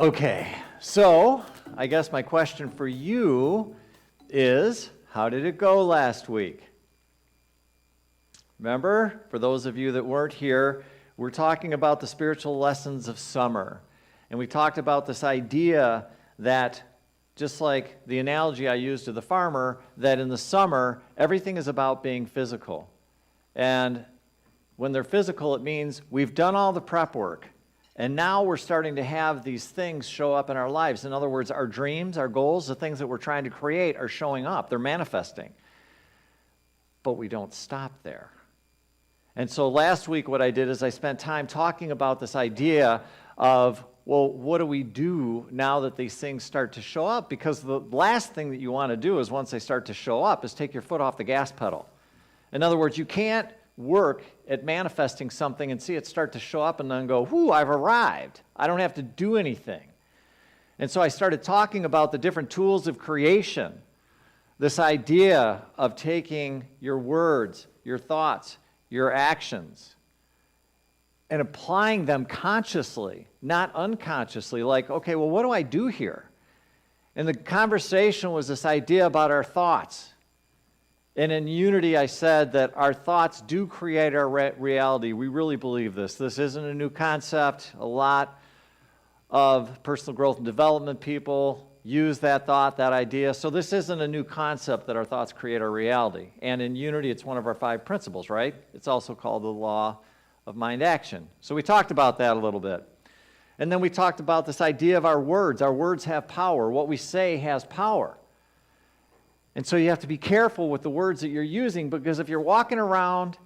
Okay, so I guess my question for you is, how did it go last week? Remember, for those of you that weren't here, we're talking about the spiritual lessons of summer. And we talked about this idea that, just like the analogy I used to the farmer, that in the summer, everything is about being physical. And when they're physical, it means we've done all the prep work. And now we're starting to have these things show up in our lives. In other words, our dreams, our goals, the things that we're trying to create are showing up. They're manifesting. But we don't stop there. And so last week what I did is I spent time talking about this idea of, well, what do we do now that these things start to show up? Because the last thing that you want to do is, once they start to show up, is take your foot off the gas pedal. In other words, you can't work at manifesting something and see it start to show up and then go, whoo, I've arrived. I don't have to do anything. And so I started talking about the different tools of creation, this idea of taking your words, your thoughts, your actions, and applying them consciously, not unconsciously, like, okay, well, what do I do here? And the conversation was this idea about our thoughts. And in Unity, I said that our thoughts do create our reality. We really believe this. This isn't a new concept. A lot of personal growth and development people use that thought, that idea. So this isn't a new concept that our thoughts create our reality. And in Unity, it's one of our 5 principles, right? It's also called the law of mind action. So we talked about that a little bit. And then we talked about this idea of our words. Our words have power. What we say has power. And so you have to be careful with the words that you're using, because if you're walking around,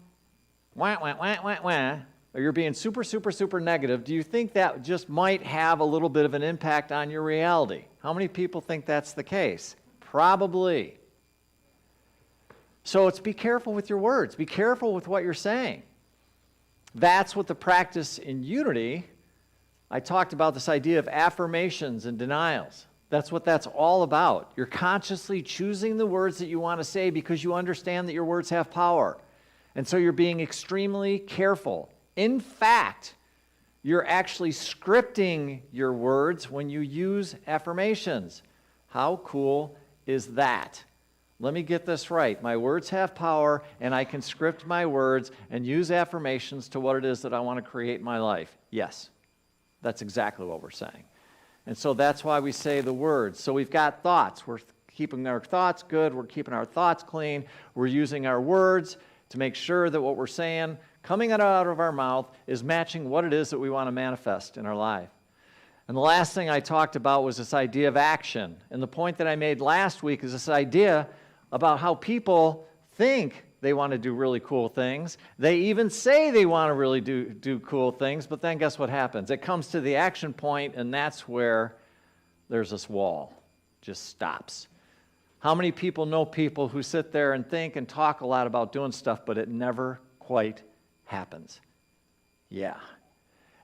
wah, wah, wah, wah, wah, or you're being super, super, super negative, do you think that just might have a little bit of an impact on your reality? How many people think that's the case? Probably. So it's be careful with your words. Be careful with what you're saying. That's what the practice in Unity, I talked about this idea of affirmations and denials. That's what that's all about. You're consciously choosing the words that you want to say because you understand that your words have power. And so you're being extremely careful. In fact, you're actually scripting your words when you use affirmations. How cool is that? Let me get this right. My words have power, and I can script my words and use affirmations to what it is that I want to create in my life. Yes, that's exactly what we're saying. And so that's why we say the words. So we've got thoughts. We're keeping our thoughts good. We're keeping our thoughts clean. We're using our words to make sure that what we're saying coming out of our mouth is matching what it is that we want to manifest in our life. And the last thing I talked about was this idea of action. And the point that I made last week is this idea about how people think they want to do really cool things. They even say they want to really do cool things, but then guess what happens? It comes to the action point, and that's where there's this wall. Just stops. How many people know people who sit there and think and talk a lot about doing stuff, but it never quite happens? Yeah.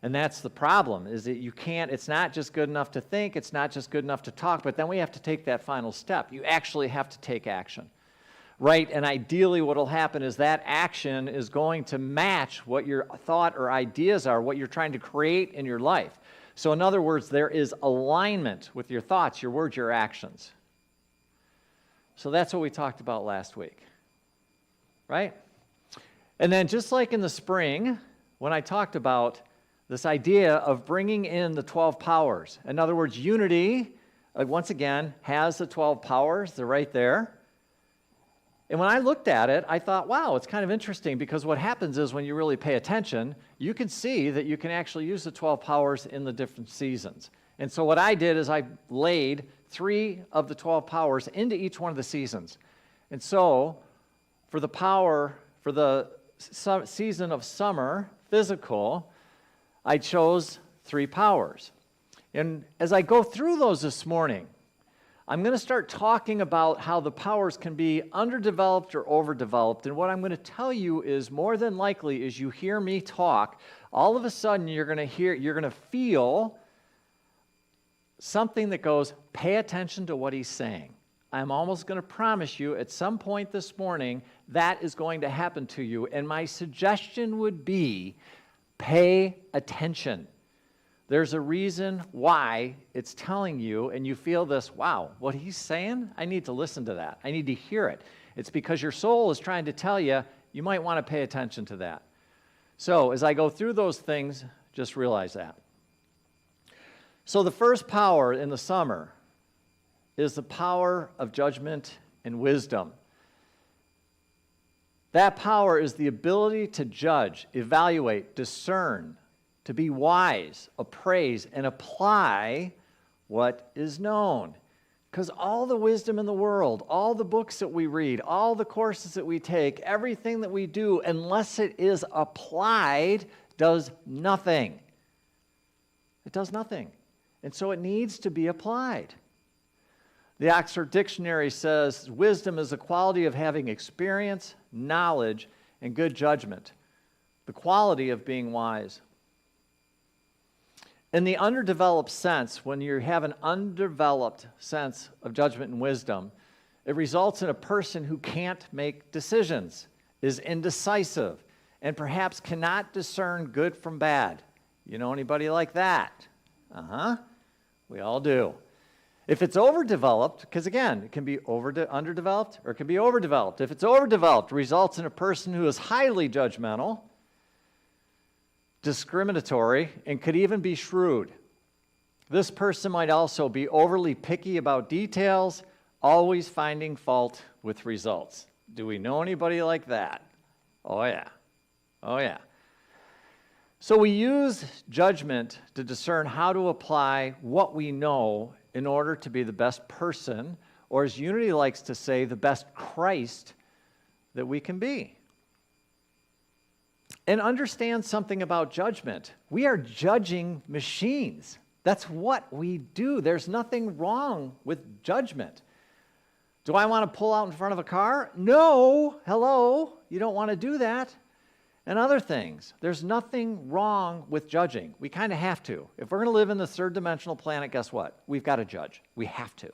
And that's the problem, is that you can't, it's not just good enough to think, it's not just good enough to talk, but then we have to take that final step. You actually have to take action. Right, and ideally what will happen is that action is going to match what your thought or ideas are, what you're trying to create in your life. So in other words, there is alignment with your thoughts, your words, your actions. So that's what we talked about last week, right? And then just like in the spring, when I talked about this idea of bringing in the 12 powers. In other words, Unity, once again, has the 12 powers. They're right there. And when I looked at it, I thought, wow, it's kind of interesting, because what happens is when you really pay attention, you can see that you can actually use the 12 powers in the different seasons. And so what I did is I laid 3 of the 12 powers into each one of the seasons. And so for the power, for the season of summer, physical, I chose 3 powers. And as I go through those this morning, I'm going to start talking about how the powers can be underdeveloped or overdeveloped. And what I'm going to tell you is, more than likely, as you hear me talk, all of a sudden you're going to feel something that goes, pay attention to what he's saying. I'm almost going to promise you at some point this morning that is going to happen to you. And my suggestion would be, pay attention. There's a reason why it's telling you, and you feel this, wow, what he's saying, I need to listen to that. I need to hear it. It's because your soul is trying to tell you, you might want to pay attention to that. So as I go through those things, just realize that. So the first power in the summer is the power of judgment and wisdom. That power is the ability to judge, evaluate, discern, to be wise, appraise, and apply what is known. Because all the wisdom in the world, all the books that we read, all the courses that we take, everything that we do, unless it is applied, does nothing. It does nothing. And so it needs to be applied. The Oxford Dictionary says, wisdom is the quality of having experience, knowledge, and good judgment. The quality of being wise. In the underdeveloped sense, when you have an undeveloped sense of judgment and wisdom, it results in a person who can't make decisions, is indecisive, and perhaps cannot discern good from bad. You know anybody like that? We all do. If it's overdeveloped, because again, it can be underdeveloped or it can be overdeveloped. If it's overdeveloped, it results in a person who is highly judgmental, discriminatory, and could even be shrewd. This person might also be overly picky about details, always finding fault with results. Do we know anybody like that? Oh yeah. Oh yeah. So we use judgment to discern how to apply what we know in order to be the best person, or as Unity likes to say, the best Christ that we can be. And understand something about judgment. We are judging machines. That's what we do. There's nothing wrong with judgment. Do I want to pull out in front of a car? No. Hello. You don't want to do that. And other things. There's nothing wrong with judging. We kind of have to. If we're going to live in the third dimensional planet, guess what? We've got to judge. We have to.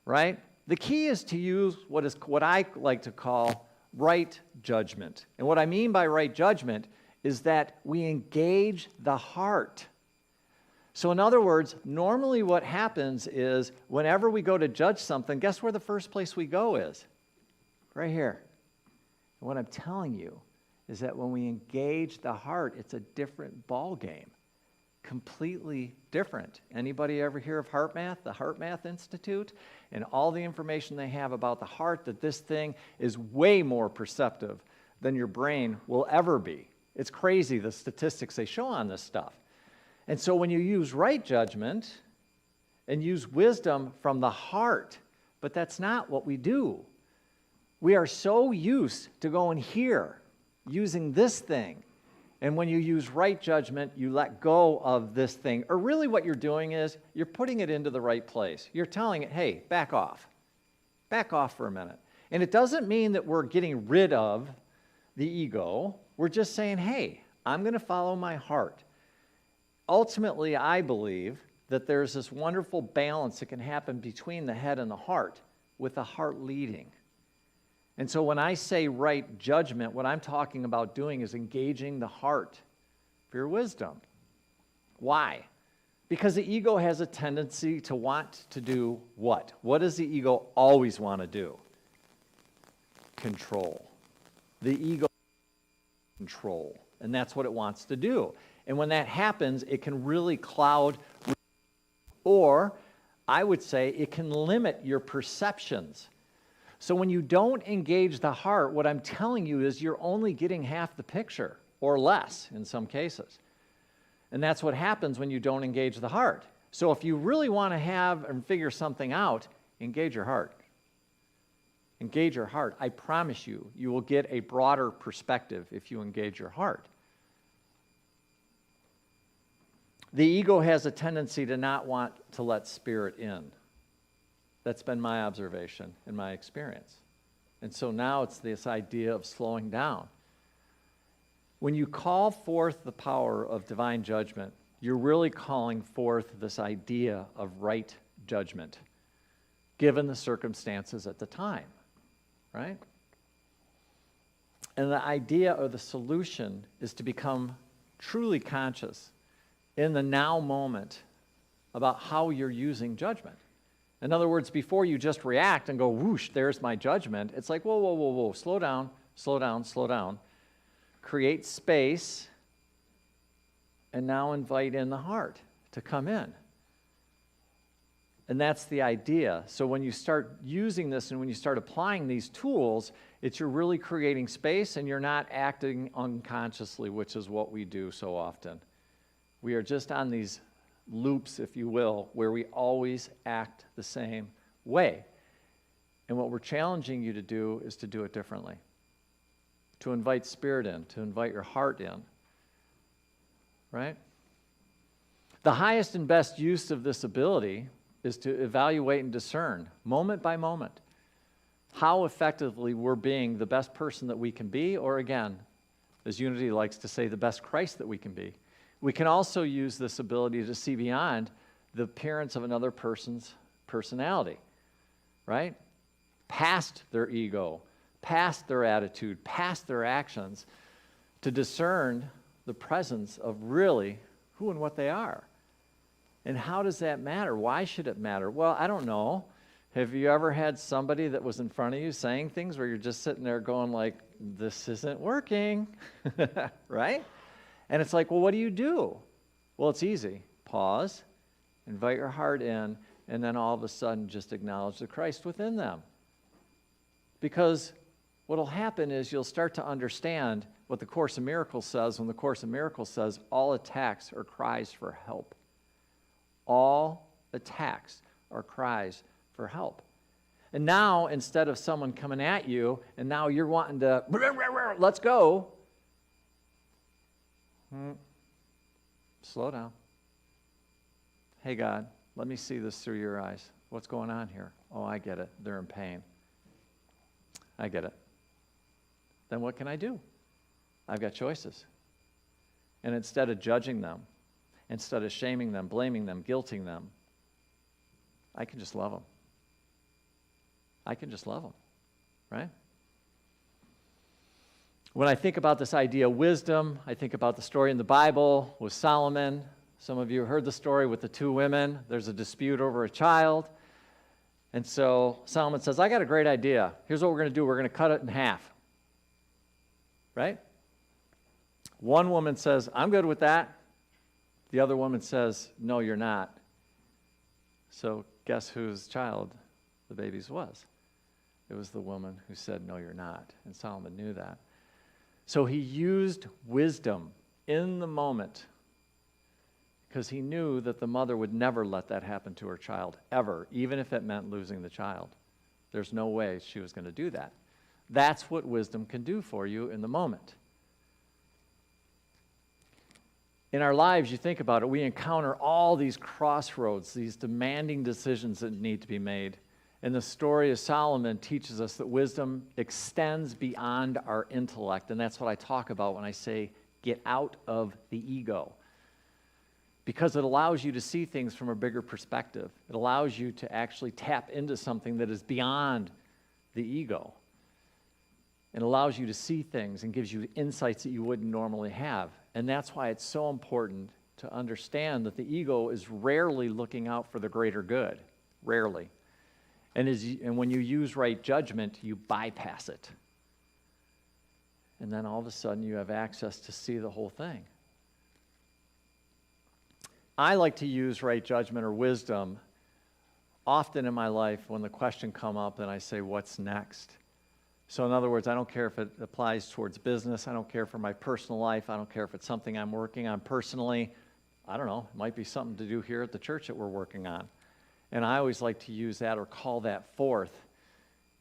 Right? The key is to use what I like to call right judgment. And what I mean by right judgment is that we engage the heart. So in other words, normally what happens is whenever we go to judge something, guess where the first place we go is? Right here. And what I'm telling you is that when we engage the heart, it's a different ball game. Completely different. Anybody ever hear of HeartMath, the HeartMath Institute, and all the information they have about the heart, that this thing is way more perceptive than your brain will ever be. It's crazy, the statistics they show on this stuff. And so when you use right judgment and use wisdom from the heart, but that's not what we do. We are so used to going here, using this thing. And when you use right judgment, you let go of this thing. Or really what you're doing is you're putting it into the right place. You're telling it, hey, back off. Back off for a minute. And it doesn't mean that we're getting rid of the ego. We're just saying, hey, I'm going to follow my heart. Ultimately, I believe that there's this wonderful balance that can happen between the head and the heart, with the heart leading. And so when I say right judgment, what I'm talking about doing is engaging the heart for your wisdom. Why? Because the ego has a tendency to want to do what? What does the ego always want to do? Control. The ego control. And that's what it wants to do. And when that happens, it can really cloud, or I would say it can limit your perceptions. So when you don't engage the heart, what I'm telling you is you're only getting half the picture, or less in some cases. And that's what happens when you don't engage the heart. So if you really want to have and figure something out, engage your heart. Engage your heart. I promise you, you will get a broader perspective if you engage your heart. The ego has a tendency to not want to let spirit in. That's been my observation and my experience. And so now it's this idea of slowing down. When you call forth the power of divine judgment, you're really calling forth this idea of right judgment, given the circumstances at the time, right? And the idea or the solution is to become truly conscious in the now moment about how you're using judgment. In other words, before you just react and go, whoosh, there's my judgment, it's like, whoa, whoa, whoa, whoa, slow down, slow down, slow down. Create space, and now invite in the heart to come in. And that's the idea. So when you start using this and when you start applying these tools, you're really creating space and you're not acting unconsciously, which is what we do so often. We are just on these loops, if you will, where we always act the same way. And what we're challenging you to do is to do it differently. To invite spirit in, to invite your heart in. Right? The highest and best use of this ability is to evaluate and discern, moment by moment, how effectively we're being the best person that we can be, or again, as Unity likes to say, the best Christ that we can be. We can also use this ability to see beyond the appearance of another person's personality, right? Past their ego, past their attitude, past their actions, to discern the presence of really who and what they are. And how does that matter? Why should it matter? Well, I don't know. Have you ever had somebody that was in front of you saying things where you're just sitting there going like, this isn't working, right? And it's like, well, what do you do? Well, it's easy. Pause, invite your heart in, and then all of a sudden just acknowledge the Christ within them. Because what will happen is you'll start to understand what the Course in Miracles says when the Course in Miracles says all attacks are cries for help. All attacks are cries for help. And now, instead of someone coming at you, and now you're wanting to, let's go, slow down. Hey, God, let me see this through your eyes. What's going on here? Oh, I get it. They're in pain. I get it. Then what can I do? I've got choices. And instead of judging them, instead of shaming them, blaming them, guilting them, I can just love them. I can just love them, right? When I think about this idea of wisdom, I think about the story in the Bible with Solomon. Some of you heard the story with the two women. There's a dispute over a child. And so Solomon says, I got a great idea. Here's what we're going to do. We're going to cut it in half. Right? One woman says, I'm good with that. The other woman says, no, you're not. So guess whose child the baby's was? It was the woman who said, no, you're not. And Solomon knew that. So he used wisdom in the moment because he knew that the mother would never let that happen to her child, ever, even if it meant losing the child. There's no way she was going to do that. That's what wisdom can do for you in the moment. In our lives, you think about it, we encounter all these crossroads, these demanding decisions that need to be made. And the story of Solomon teaches us that wisdom extends beyond our intellect. And that's what I talk about when I say get out of the ego. Because it allows you to see things from a bigger perspective. It allows you to actually tap into something that is beyond the ego. It allows you to see things and gives you insights that you wouldn't normally have. And that's why it's so important to understand that the ego is rarely looking out for the greater good. Rarely. And when you use right judgment, you bypass it. And then all of a sudden you have access to see the whole thing. I like to use right judgment or wisdom often in my life when the question come up and I say, what's next? So in other words, I don't care if it applies towards business. I don't care for my personal life. I don't care if it's something I'm working on personally. I don't know. It might be something to do here at the church that we're working on. And I always like to use that or call that forth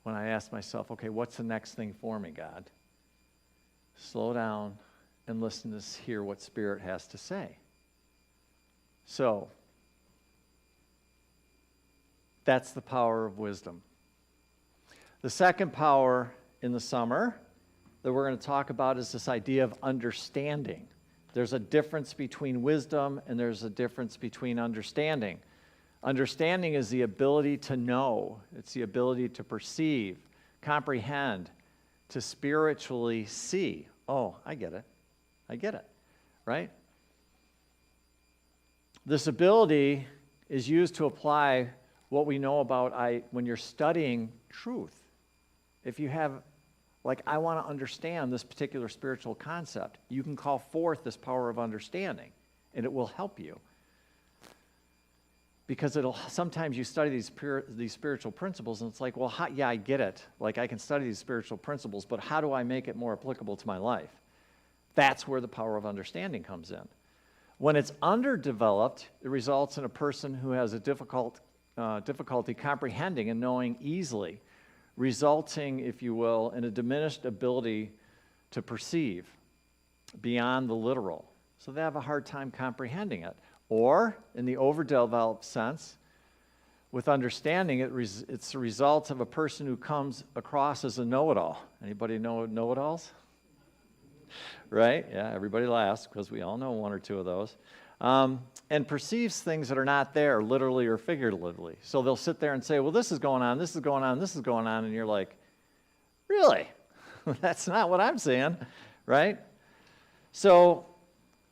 when I ask myself, okay, what's the next thing for me, God? Slow down and listen to hear what Spirit has to say. So, that's the power of wisdom. The second power in the summer that we're going to talk about is this idea of understanding. There's a difference between wisdom and there's a difference between understanding. Understanding is the ability to know. It's the ability to perceive, comprehend, to spiritually see. Oh, I get it. I get it. Right? This ability is used to apply what we know about when you're studying truth. If you have, like, I want to understand this particular spiritual concept, you can call forth this power of understanding, and it will help you. Because sometimes you study these spiritual principles, and it's like, well, yeah, I get it. Like, I can study these spiritual principles, but how do I make it more applicable to my life? That's where the power of understanding comes in. When it's underdeveloped, it results in a person who has a difficulty comprehending and knowing easily, resulting, if you will, in a diminished ability to perceive beyond the literal. So they have a hard time comprehending it. Or, in the overdeveloped sense, with understanding, it's the result of a person who comes across as a know-it-all. Anybody know know-it-alls? Right? Yeah, everybody laughs because we all know one or two of those. And perceives things that are not there, literally or figuratively. So they'll sit there and say, well, this is going on, this is going on, this is going on, and you're like, really? That's not what I'm seeing, right? So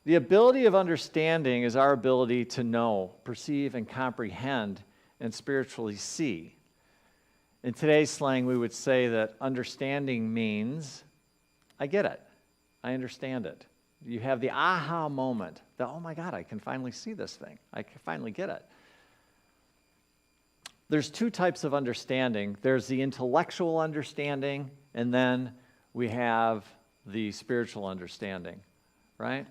the ability of understanding is our ability to know, perceive, and comprehend, and spiritually see. In today's slang, we would say that understanding means, I get it, I understand it. You have the aha moment that, oh my God, I can finally see this thing. I can finally get it. There's two types of understanding. There's the intellectual understanding, and then we have the spiritual understanding, right?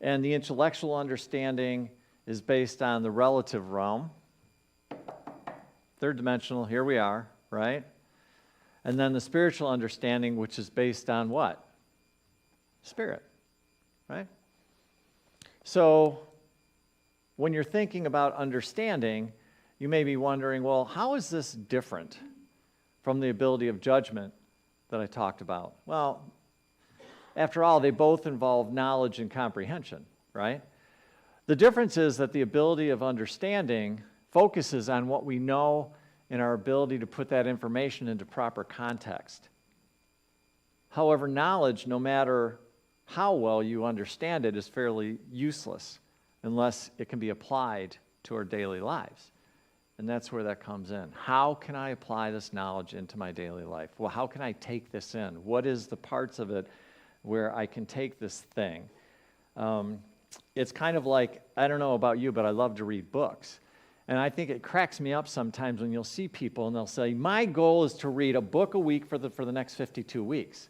And the intellectual understanding is based on the relative realm. Third dimensional, here we are, right? And then the spiritual understanding, which is based on what? Spirit, right? So when you're thinking about understanding, you may be wondering, well, how is this different from the ability of judgment that I talked about? Well, after all, they both involve knowledge and comprehension, right? The difference is that the ability of understanding focuses on what we know and our ability to put that information into proper context. However, knowledge, no matter how well you understand it, is fairly useless unless it can be applied to our daily lives. And that's where that comes in. How can I apply this knowledge into my daily life? Well, how can I take this in? What is the parts of it where I can take this thing? It's kind of like, I don't know about you, but I love to read books. And I think it cracks me up sometimes when you'll see people and they'll say, my goal is to read a book a week for the next 52 weeks.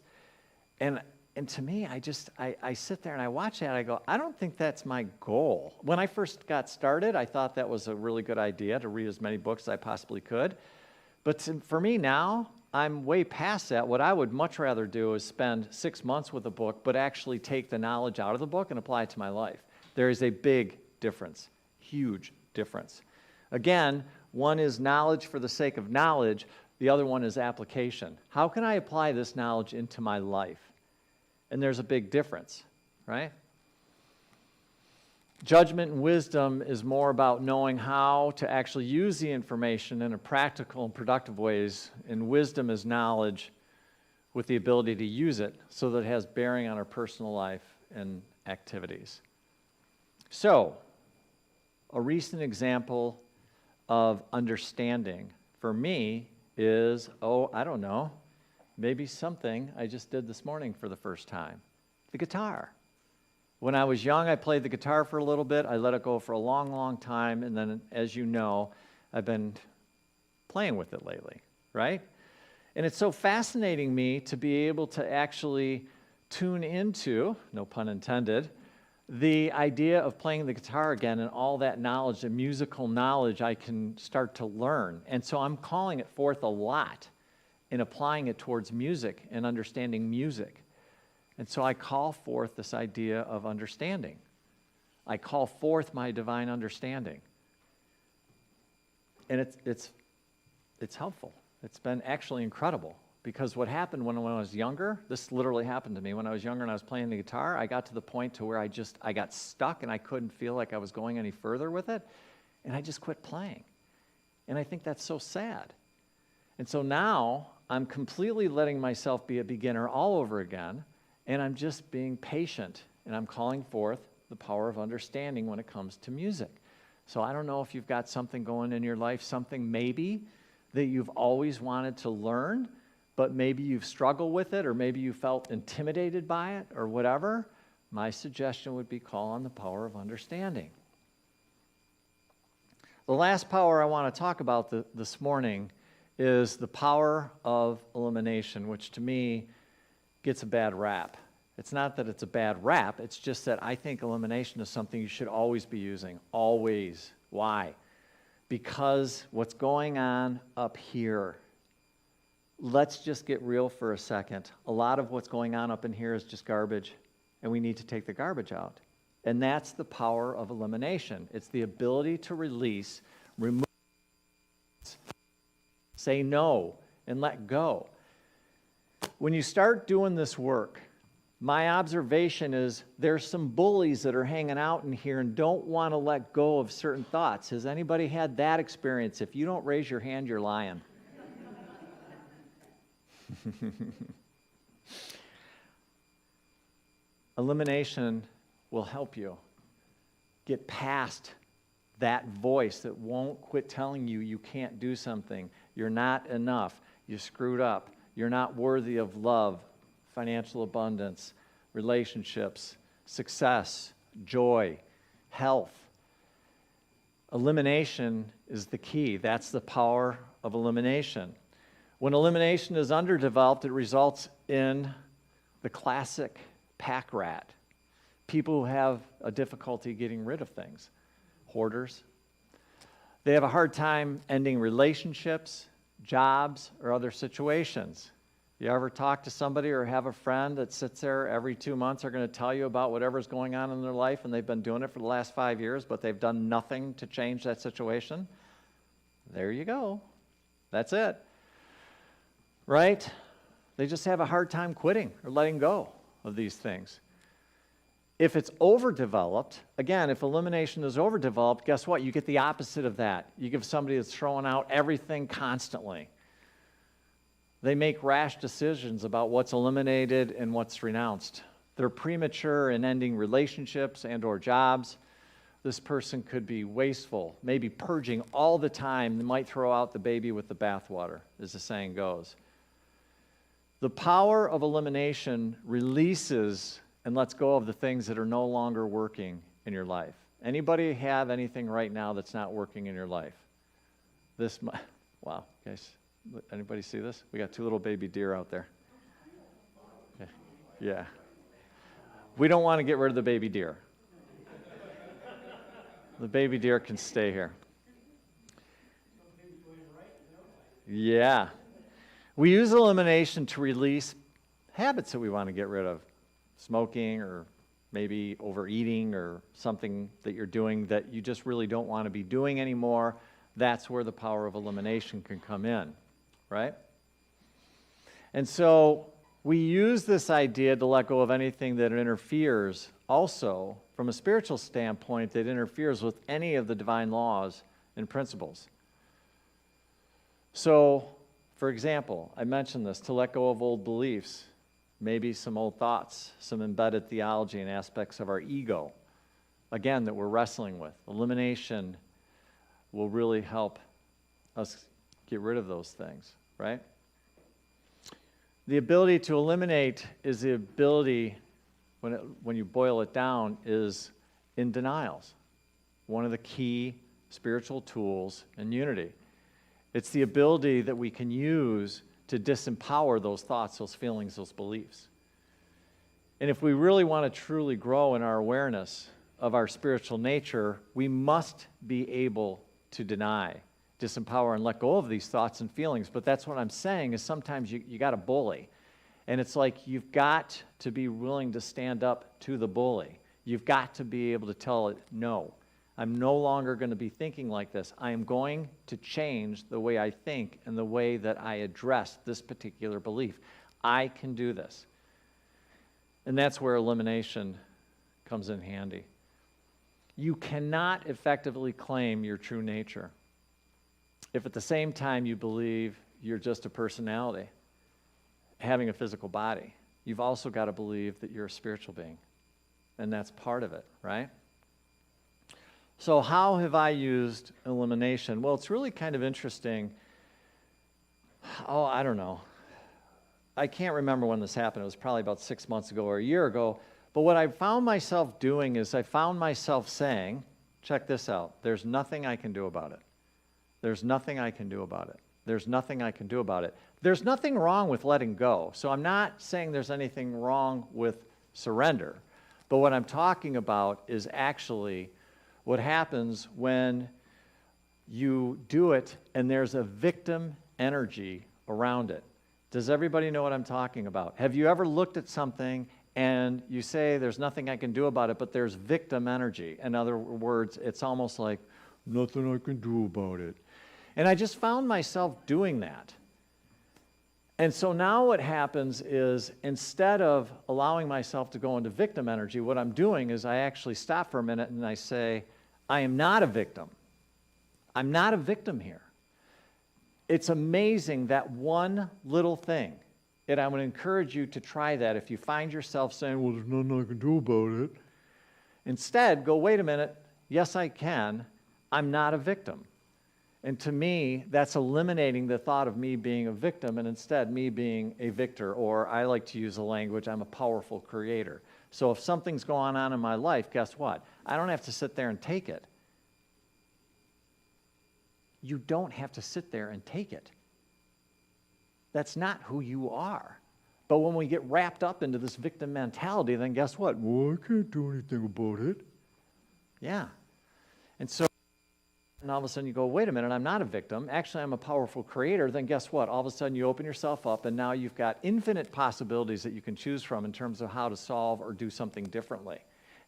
And to me, I sit there and I watch that and I go, I don't think that's my goal. When I first got started, I thought that was a really good idea to read as many books as I possibly could. But for me now, I'm way past that. What I would much rather do is spend 6 months with a book, but actually take the knowledge out of the book and apply it to my life. There is a big difference, huge difference. Again, one is knowledge for the sake of knowledge. The other one is application. How can I apply this knowledge into my life? And there's a big difference, right? Judgment and wisdom is more about knowing how to actually use the information in a practical and productive ways, and wisdom is knowledge with the ability to use it so that it has bearing on our personal life and activities. So, a recent example of understanding for me is, I don't know, maybe something I just did this morning for the first time, the guitar. When I was young, I played the guitar for a little bit. I let it go for a long, long time, and then, as you know, I've been playing with it lately, right? And it's so fascinating me to be able to actually tune into, no pun intended, the idea of playing the guitar again and all that knowledge, the musical knowledge I can start to learn. And so I'm calling it forth a lot and applying it towards music and understanding music. And so I call forth this idea of understanding. I call forth my divine understanding. And it's helpful. It's been actually incredible, because what happened when I was younger, this literally happened to me. When I was younger and I was playing the guitar, I got to the point to where I got stuck and I couldn't feel like I was going any further with it, and I just quit playing. And I think that's so sad. And so now I'm completely letting myself be a beginner all over again, and I'm just being patient, and I'm calling forth the power of understanding when it comes to music. So I don't know if you've got something going in your life, something maybe that you've always wanted to learn, but maybe you've struggled with it, or maybe you felt intimidated by it, or whatever. My suggestion would be call on the power of understanding. The last power I want to talk about this morning is the power of elimination, which to me gets a bad rap. It's not that it's a bad rap, it's just that I think elimination is something you should always be using, always. Why? Because what's going on up here, let's just get real for a second. A lot of what's going on up in here is just garbage, and we need to take the garbage out. And that's the power of elimination. It's the ability to release, remove, say no, and let go. When you start doing this work, my observation is there's some bullies that are hanging out in here and don't want to let go of certain thoughts. Has anybody had that experience? If you don't raise your hand, you're lying. Elimination will help you get past that voice that won't quit telling you you can't do something. You're not enough. You screwed up. You're not worthy of love, financial abundance, relationships, success, joy, health. Elimination is the key. That's the power of elimination. When elimination is underdeveloped, it results in the classic pack rat. People who have a difficulty getting rid of things. Hoarders. They have a hard time ending relationships, jobs, or other situations. You ever talk to somebody or have a friend that sits there every 2 months, are going to tell you about whatever's going on in their life, and they've been doing it for the last 5 years, but they've done nothing to change that situation? There you go. That's it. Right? They just have a hard time quitting or letting go of these things. If it's overdeveloped, again, if elimination is overdeveloped, guess what? You get the opposite of that. You give somebody that's throwing out everything constantly. They make rash decisions about what's eliminated and what's renounced. They're premature in ending relationships and or jobs. This person could be wasteful, maybe purging all the time. They might throw out the baby with the bathwater, as the saying goes. The power of elimination releases and lets go of the things that are no longer working in your life. Anybody have anything right now that's not working in your life? Wow, guys. Anybody see this? We got 2 little baby deer out there. Yeah. We don't want to get rid of the baby deer. The baby deer can stay here. Yeah. We use elimination to release habits that we want to get rid of. Smoking, or maybe overeating, or something that you're doing that you just really don't want to be doing anymore. That's where the power of elimination can come in. Right? And so we use this idea to let go of anything that interferes, also from a spiritual standpoint, that interferes with any of the divine laws and principles. So, for example, I mentioned this, to let go of old beliefs, maybe some old thoughts, some embedded theology and aspects of our ego, again, that we're wrestling with. Elimination will really help us get rid of those things. Right? The ability to eliminate is the ability, when you boil it down, is in denials. One of the key spiritual tools in unity. It's the ability that we can use to disempower those thoughts, those feelings, those beliefs. And if we really want to truly grow in our awareness of our spiritual nature, we must be able to deny, disempower, and let go of these thoughts and feelings. But that's what I'm saying, is sometimes you got a bully. And it's like you've got to be willing to stand up to the bully. You've got to be able to tell it, no, I'm no longer going to be thinking like this. I am going to change the way I think and the way that I address this particular belief. I can do this. And that's where elimination comes in handy. You cannot effectively claim your true nature if at the same time you believe you're just a personality having a physical body. You've also got to believe that you're a spiritual being. and that's part of it, right? So how have I used elimination? Well, it's really kind of interesting. Oh, I don't know. I can't remember when this happened. It was probably about 6 months ago or a year ago. But what I found myself doing is I found myself saying, check this out, there's nothing I can do about it. There's nothing I can do about it. There's nothing I can do about it. There's nothing wrong with letting go. So I'm not saying there's anything wrong with surrender. But what I'm talking about is actually what happens when you do it and there's a victim energy around it. Does everybody know what I'm talking about? Have you ever looked at something and you say there's nothing I can do about it, but there's victim energy? In other words, it's almost like, nothing I can do about it. And I just found myself doing that. And so now what happens is instead of allowing myself to go into victim energy, what I'm doing is I actually stop for a minute and I say, I am not a victim. I'm not a victim here. It's amazing that one little thing. And I would encourage you to try that if you find yourself saying, well, there's nothing I can do about it. Instead, go, wait a minute. Yes, I can. I'm not a victim. And to me, that's eliminating the thought of me being a victim and instead me being a victor, or I like to use the language, I'm a powerful creator. So if something's going on in my life, guess what? I don't have to sit there and take it. You don't have to sit there and take it. That's not who you are. But when we get wrapped up into this victim mentality, then guess what? Well, I can't do anything about it. Yeah. And so, and all of a sudden you go, wait a minute, I'm not a victim. Actually, I'm a powerful creator. Then guess what? All of a sudden you open yourself up and now you've got infinite possibilities that you can choose from in terms of how to solve or do something differently.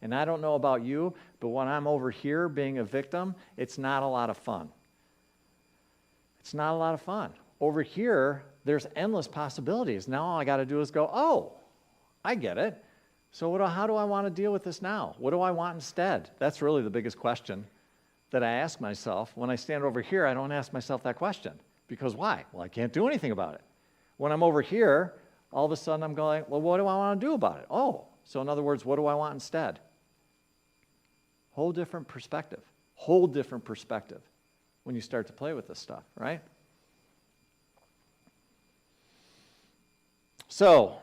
And I don't know about you, but when I'm over here being a victim, it's not a lot of fun. It's not a lot of fun. Over here, there's endless possibilities. Now all I got to do is go, oh, I get it. So how do I want to deal with this now? What do I want instead? That's really the biggest question that I ask myself. When I stand over here, I don't ask myself that question. Because why? Well, I can't do anything about it. When I'm over here, all of a sudden I'm going, well, what do I want to do about it? Oh, so in other words, what do I want instead? Whole different perspective. Whole different perspective when you start to play with this stuff, right? So,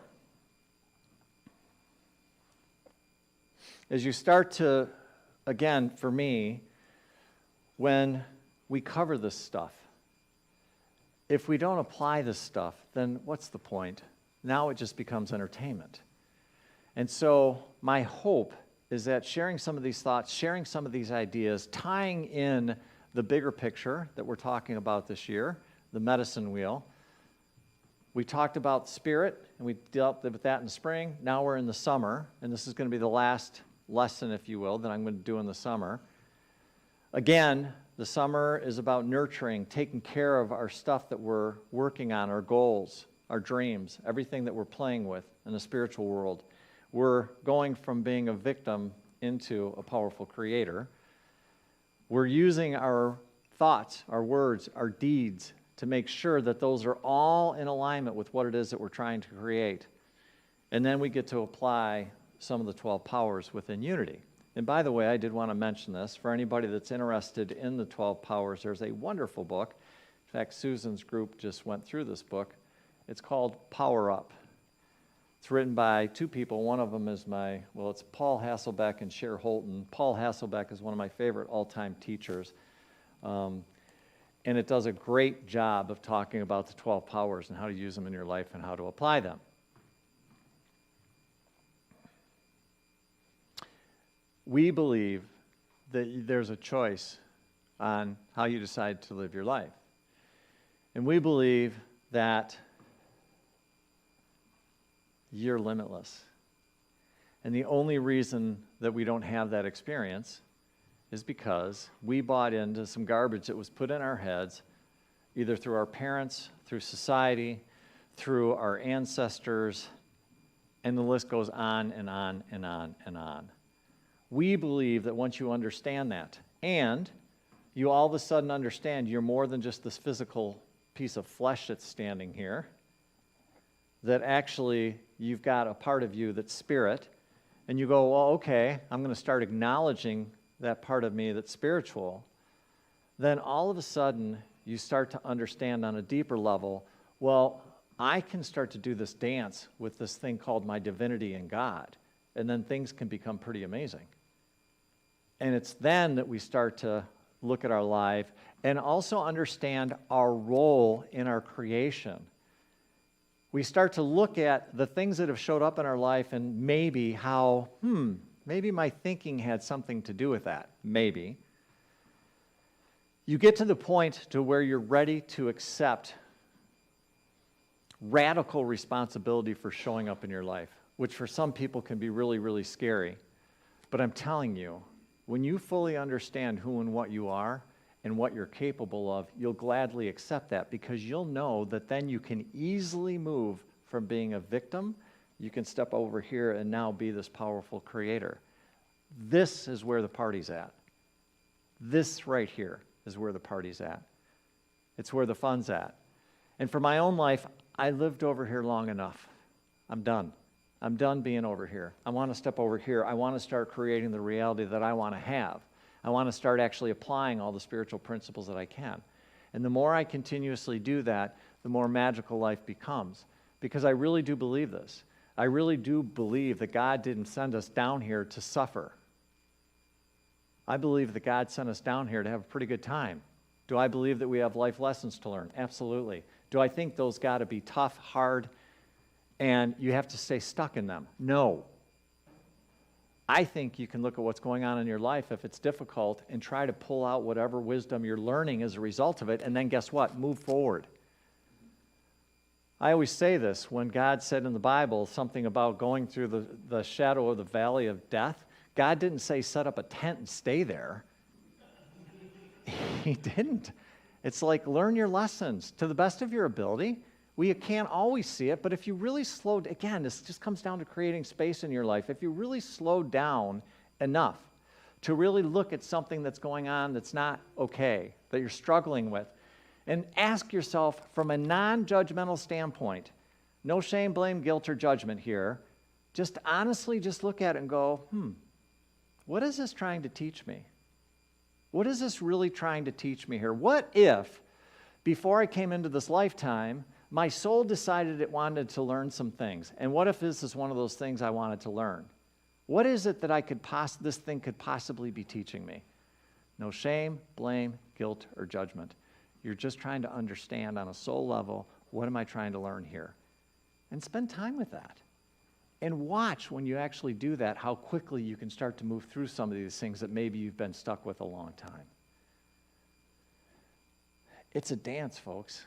as you start to, again, for me, when we cover this stuff, if we don't apply this stuff, then what's the point? Now it just becomes entertainment. And so my hope is that sharing some of these thoughts, sharing some of these ideas, tying in the bigger picture that we're talking about this year, the medicine wheel. We talked about spirit, and we dealt with that in the spring. Now we're in the summer, and this is going to be the last lesson, if you will, that I'm going to do in the summer. Again, the summer is about nurturing, taking care of our stuff that we're working on, our goals, our dreams, everything that we're playing with in the spiritual world. We're going from being a victim into a powerful creator. We're using our thoughts, our words, our deeds to make sure that those are all in alignment with what it is that we're trying to create. And then we get to apply some of the 12 powers within Unity. And by the way, I did want to mention this. For anybody that's interested in the 12 powers, there's a wonderful book. In fact, Susan's group just went through this book. It's called Power Up. It's written by two people. One of them is it's Paul Hasselbeck and Cher Holton. Paul Hasselbeck is one of my favorite all-time teachers. And it does a great job of talking about the 12 powers and how to use them in your life and how to apply them. We believe that there's a choice on how you decide to live your life. And we believe that you're limitless. And the only reason that we don't have that experience is because we bought into some garbage that was put in our heads, either through our parents, through society, through our ancestors, and the list goes on and on and on and on. We believe that once you understand that, and you all of a sudden understand you're more than just this physical piece of flesh that's standing here, that actually you've got a part of you that's spirit, and you go, well, okay, I'm going to start acknowledging that part of me that's spiritual, then all of a sudden you start to understand on a deeper level, well, I can start to do this dance with this thing called my divinity in God, and then things can become pretty amazing. And it's then that we start to look at our life and also understand our role in our creation. We start to look at the things that have showed up in our life and maybe how, maybe my thinking had something to do with that. Maybe. You get to the point to where you're ready to accept radical responsibility for showing up in your life, which for some people can be really, really scary. But I'm telling you, when you fully understand who and what you are and what you're capable of, you'll gladly accept that, because you'll know that then you can easily move from being a victim. You can step over here and now be this powerful creator. This is where the party's at. This right here is where the party's at. It's where the fun's at. And for my own life, I lived over here long enough. I'm done. I'm done being over here. I want to step over here. I want to start creating the reality that I want to have. I want to start actually applying all the spiritual principles that I can. And the more I continuously do that, the more magical life becomes. Because I really do believe this. I really do believe that God didn't send us down here to suffer. I believe that God sent us down here to have a pretty good time. Do I believe that we have life lessons to learn? Absolutely. Do I think those got to be tough, hard, and you have to stay stuck in them? No. I think you can look at what's going on in your life if it's difficult and try to pull out whatever wisdom you're learning as a result of it, and then guess what? Move forward. I always say this, when God said in the Bible something about going through the shadow of the valley of death, God didn't say set up a tent and stay there. He didn't. It's like learn your lessons to the best of your ability. We can't always see it, but if you really slowed, again, this just comes down to creating space in your life. If you really slow down enough to really look at something that's going on that's not okay, that you're struggling with, and ask yourself from a non-judgmental standpoint, no shame, blame, guilt, or judgment here, just honestly just look at it and go, what is this trying to teach me? What is this really trying to teach me here? What if, before I came into this lifetime, my soul decided it wanted to learn some things? And what if this is one of those things I wanted to learn? What is it that this thing could possibly be teaching me? No shame, blame, guilt, or judgment. You're just trying to understand on a soul level, what am I trying to learn here? And spend time with that. And watch when you actually do that, how quickly you can start to move through some of these things that maybe you've been stuck with a long time. It's a dance, folks.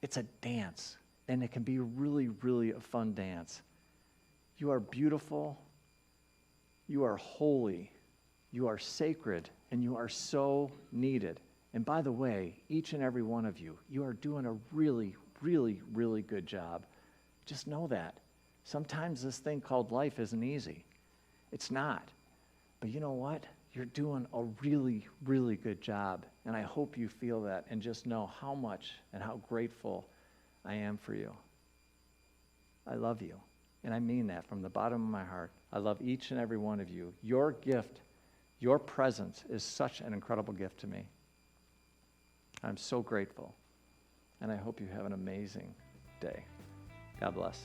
It's a dance. And it can be really, really a fun dance. You are beautiful. You are holy. You are sacred. And you are so needed. And by the way, each and every one of you, you are doing a really, really, really good job. Just know that. Sometimes this thing called life isn't easy. It's not. But you know what? You're doing a really, really good job. And I hope you feel that and just know how much and how grateful I am for you. I love you. And I mean that from the bottom of my heart. I love each and every one of you. Your gift, your presence is such an incredible gift to me. I'm so grateful. And I hope you have an amazing day. God bless.